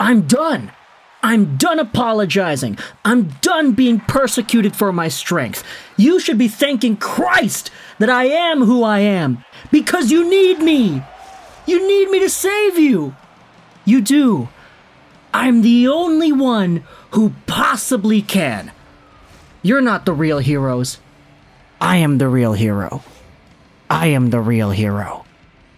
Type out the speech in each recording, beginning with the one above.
I'm done. I'm done apologizing. I'm done being persecuted for my strength. You should be thanking Christ that I am who I am, because you need me. You need me to save you. You do. I'm the only one who possibly can. You're not the real heroes. I am the real hero. I am the real hero.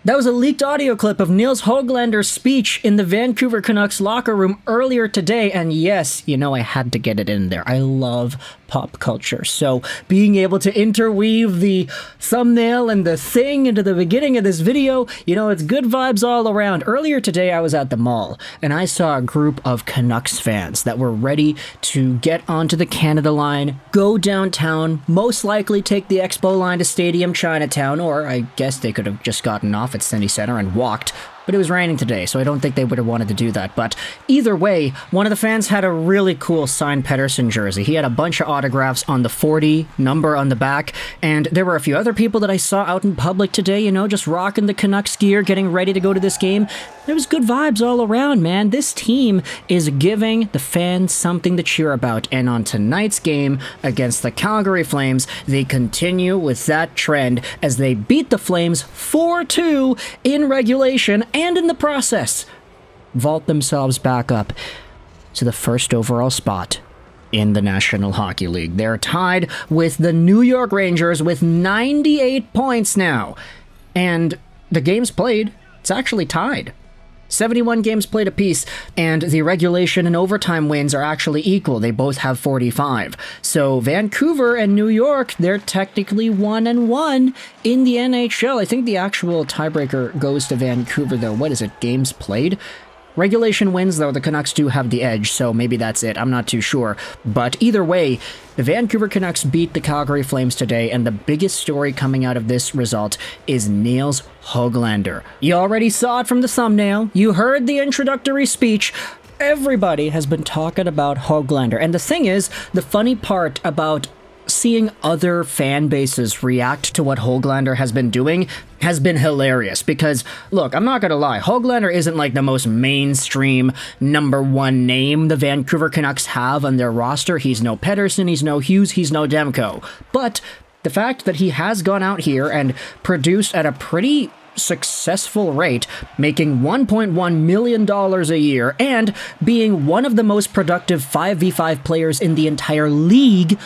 That was a leaked audio clip of Nils Hoglander's speech in the Vancouver Canucks locker room earlier today, and yes, I had to get it in there. I love pop culture, so being able to interweave the thumbnail and the thing into the beginning of this video, it's good vibes all around. Earlier today, I was at the mall, and I saw a group of Canucks fans that were ready to get onto the Canada line, go downtown, most likely take the Expo line to Stadium Chinatown, or I guess they could have just gotten off at City Center and walked, but it was raining today, so I don't think they would have wanted to do that. But either way, one of the fans had a really cool signed Pettersson jersey. He had a bunch of autographs on the 40 number on the back, and there were a few other people that I saw out in public today, just rocking the Canucks gear, getting ready to go to this game. There was good vibes all around, man. This team is giving the fans something to cheer about, and on tonight's game against the Calgary Flames, they continue with that trend as they beat the Flames 4-2 in regulation, and in the process, vault themselves back up to the first overall spot in the National Hockey League. They're tied with the New York Rangers with 98 points now. And the games played, it's actually tied. 71 games played apiece, and the regulation and overtime wins are actually equal. They both have 45. So Vancouver and New York, they're technically 1-1 in the NHL. I think the actual tiebreaker goes to Vancouver, though. What is it? Games played? Regulation wins, though, the Canucks do have the edge, so maybe that's it. I'm not too sure. But either way, the Vancouver Canucks beat the Calgary Flames today, and the biggest story coming out of this result is Nils Hoglander. You already saw it from the thumbnail. You heard the introductory speech. Everybody has been talking about Hoglander. And the thing is, the funny part about seeing other fan bases react to what Hoglander has been doing has been hilarious, because, look, I'm not gonna lie, Hoglander isn't like the most mainstream number one name the Vancouver Canucks have on their roster. He's no Pettersson, he's no Hughes, he's no Demko. But the fact that he has gone out here and produced at a pretty successful rate, making $1.1 million a year, and being one of the most productive 5v5 players in the entire league,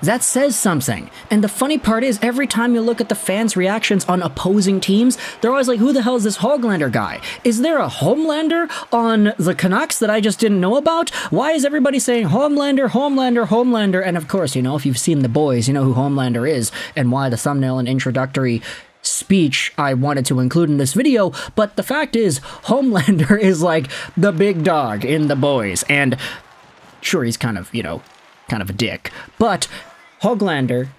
that says something. And the funny part is, every time you look at the fans' reactions on opposing teams, they're always like, who the hell is this Hoglander guy? Is there a Homelander on the Canucks that I just didn't know about? Why is everybody saying Homelander, Homelander, Homelander? And of course, if you've seen The Boys, you know who Homelander is, and why the thumbnail and introductory speech I wanted to include in this video. But the fact is, Homelander is like the big dog in The Boys. And sure, he's kind of a dick, but Hoglander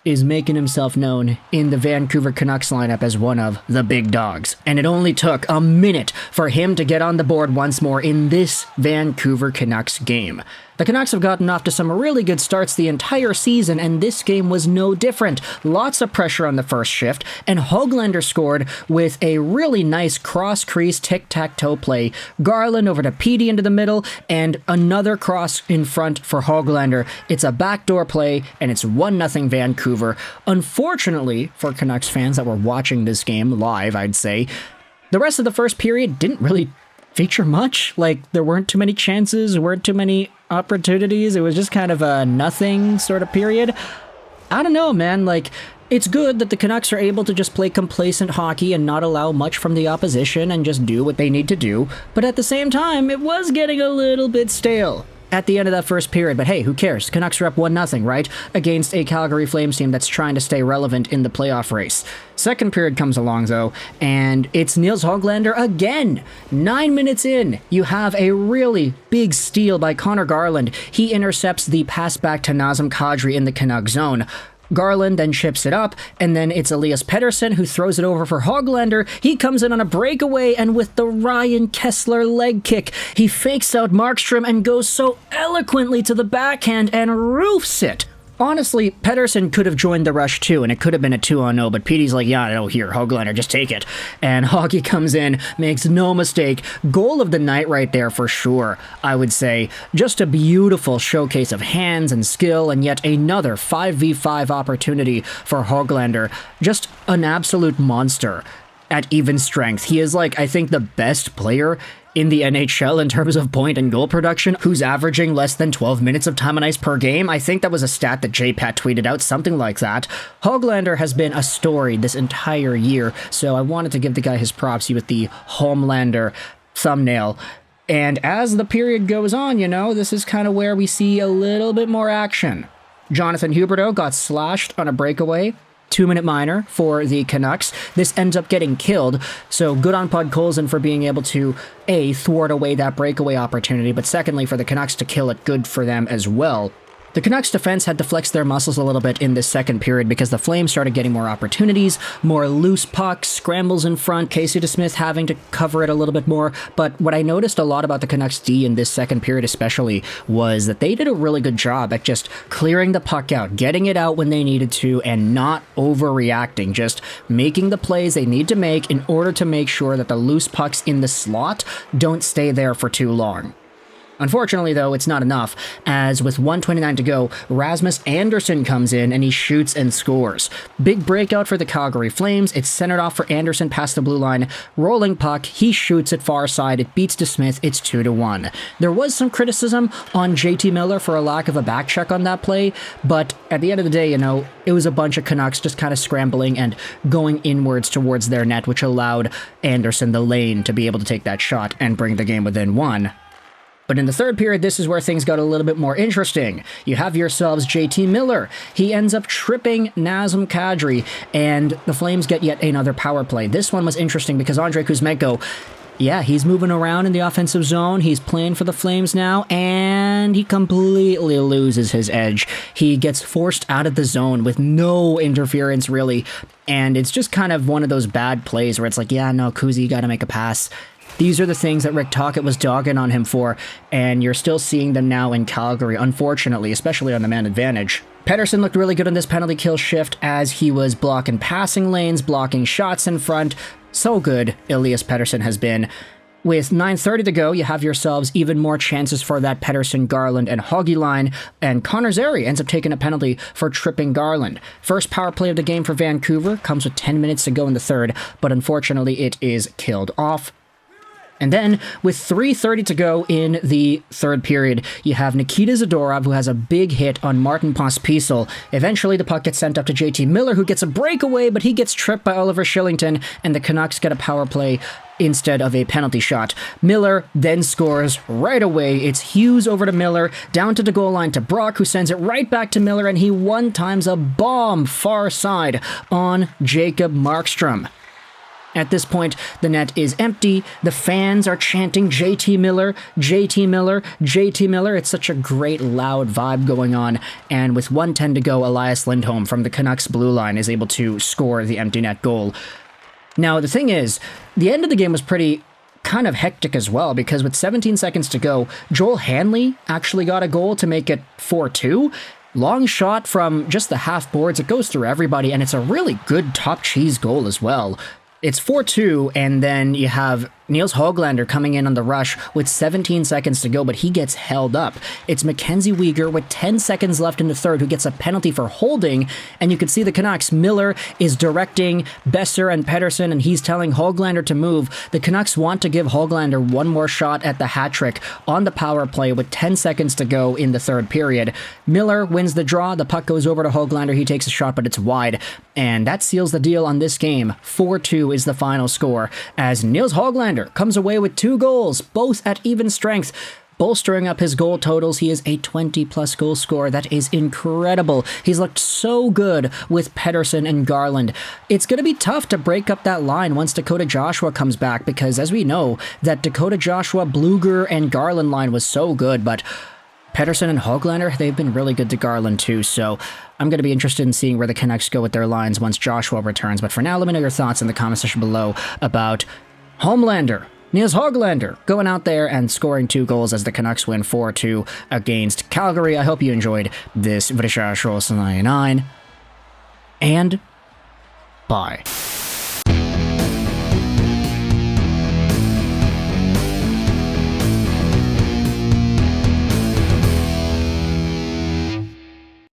is making himself known in the Vancouver Canucks lineup as one of the big dogs. And it only took a minute for him to get on the board once more in this Vancouver Canucks game. The Canucks have gotten off to some really good starts the entire season, and this game was no different. Lots of pressure on the first shift, and Hoglander scored with a really nice cross-crease tic-tac-toe play. Garland over to Petey into the middle, and another cross in front for Hoglander. It's a backdoor play, and it's 1-0 Vancouver. Unfortunately, for Canucks fans that were watching this game live, I'd say, the rest of the first period didn't really feature much. There weren't too many chances, weren't too many opportunities. It was just kind of a nothing sort of period. I don't know, man. It's good that the Canucks are able to just play complacent hockey and not allow much from the opposition and just do what they need to do. But at the same time, it was getting a little bit stale at the end of that first period. But hey, who cares? Canucks are up 1-0, right? Against a Calgary Flames team that's trying to stay relevant in the playoff race. Second period comes along, though, and it's Nils Hoglander again. 9 minutes in, you have a really big steal by Conor Garland. He intercepts the pass back to Nazem Kadri in the Canuck zone. Garland then chips it up, and then it's Elias Pettersson who throws it over for Hoglander. He comes in on a breakaway, and with the Ryan Kessler leg kick, he fakes out Markstrom and goes so eloquently to the backhand and roofs it Honestly, Pettersson could have joined the rush too, and it could have been a 2-on-0, but Petey's like, yeah, no, here, Hoglander, just take it. And Hoggy comes in, makes no mistake. Goal of the night right there for sure, I would say. Just a beautiful showcase of hands and skill, and yet another 5v5 opportunity for Hoglander. Just an absolute monster at even strength. He is like, I think, the best player in the NHL in terms of point and goal production, who's averaging less than 12 minutes of time on ice per game. I think that was a stat that JPat tweeted out, something like that. Hoglander has been a story this entire year, so I wanted to give the guy his props with the Homelander thumbnail. And as the period goes on, this is kind of where we see a little bit more action. Jonathan Huberdeau got slashed on a breakaway. 2-minute minor for the Canucks. This ends up getting killed, so good on Podkolzin for being able to, A, thwart away that breakaway opportunity, but secondly, for the Canucks to kill it, good for them as well. The Canucks defense had to flex their muscles a little bit in this second period because the Flames started getting more opportunities, more loose pucks, scrambles in front, Casey DeSmith having to cover it a little bit more. But what I noticed a lot about the Canucks D in this second period especially was that they did a really good job at just clearing the puck out, getting it out when they needed to, and not overreacting, just making the plays they need to make in order to make sure that the loose pucks in the slot don't stay there for too long. Unfortunately, though, it's not enough, as with 1:29 to go, Rasmus Andersson comes in and he shoots and scores. Big breakout for the Calgary Flames. It's centered off for Andersson past the blue line. Rolling puck, he shoots it far side. It beats DeSmith. It's 2-1. There was some criticism on JT Miller for a lack of a back check on that play, but at the end of the day, it was a bunch of Canucks just kind of scrambling and going inwards towards their net, which allowed Andersson the lane to be able to take that shot and bring the game within one. But in the third period, this is where things got a little bit more interesting. You have yourselves JT Miller. He ends up tripping Nazem Kadri, and the Flames get yet another power play. This one was interesting because Andrei Kuzmenko, he's moving around in the offensive zone. He's playing for the Flames now, and he completely loses his edge. He gets forced out of the zone with no interference, really, and it's just kind of one of those bad plays where it's like, Kuzi, you gotta make a pass. These are the things that Rick Tocchet was dogging on him for, and you're still seeing them now in Calgary, unfortunately, especially on the man advantage. Pettersson looked really good on this penalty kill shift as he was blocking passing lanes, blocking shots in front. So good, Elias Pettersson has been. With 9:30 to go, you have yourselves even more chances for that Pettersson, Garland, and Hoggy line, and Conor Zary ends up taking a penalty for tripping Garland. First power play of the game for Vancouver comes with 10 minutes to go in the third, but unfortunately it is killed off. And then, with 3:30 to go in the third period, you have Nikita Zadorov, who has a big hit on Martin Pospisil. Eventually, the puck gets sent up to JT Miller, who gets a breakaway, but he gets tripped by Oliver Shillington, and the Canucks get a power play instead of a penalty shot. Miller then scores right away. It's Hughes over to Miller, down to the goal line to Brock, who sends it right back to Miller, and he one-times a bomb far side on Jacob Markstrom. At this point, the net is empty. The fans are chanting JT Miller, JT Miller, JT Miller. It's such a great loud vibe going on. And with 1:10 to go, Elias Lindholm from the Canucks blue line is able to score the empty net goal. Now, the thing is, the end of the game was pretty kind of hectic as well, because with 17 seconds to go, Joel Hanley actually got a goal to make it 4-2. Long shot from just the half boards. It goes through everybody, and it's a really good top cheese goal as well. It's 4-2, and then you have Nils Hoglander coming in on the rush with 17 seconds to go, but he gets held up. It's Mackenzie Weegar with 10 seconds left in the third who gets a penalty for holding, and you can see the Canucks. Miller is directing Boeser and Pettersson, and he's telling Hoglander to move. The Canucks want to give Hoglander one more shot at the hat trick on the power play with 10 seconds to go in the third period. Miller wins the draw. The puck goes over to Hoglander. He takes a shot, but it's wide, and that seals the deal on this game. 4-2 is the final score, as Nils Hoglander comes away with 2 goals, both at even strength. Bolstering up his goal totals, he is a 20-plus goal scorer. That is incredible. He's looked so good with Pettersson and Garland. It's going to be tough to break up that line once Dakota Joshua comes back, because as we know, that Dakota Joshua, Bluger, and Garland line was so good, but Pettersson and Hoglander, they've been really good to Garland too, so I'm going to be interested in seeing where the Canucks go with their lines once Joshua returns. But for now, let me know your thoughts in the comment section below about Homelander Nils Hoglander going out there and scoring 2 goals as the Canucks win 4-2 against Calgary. I hope you enjoyed this Vrishashros 99. And bye.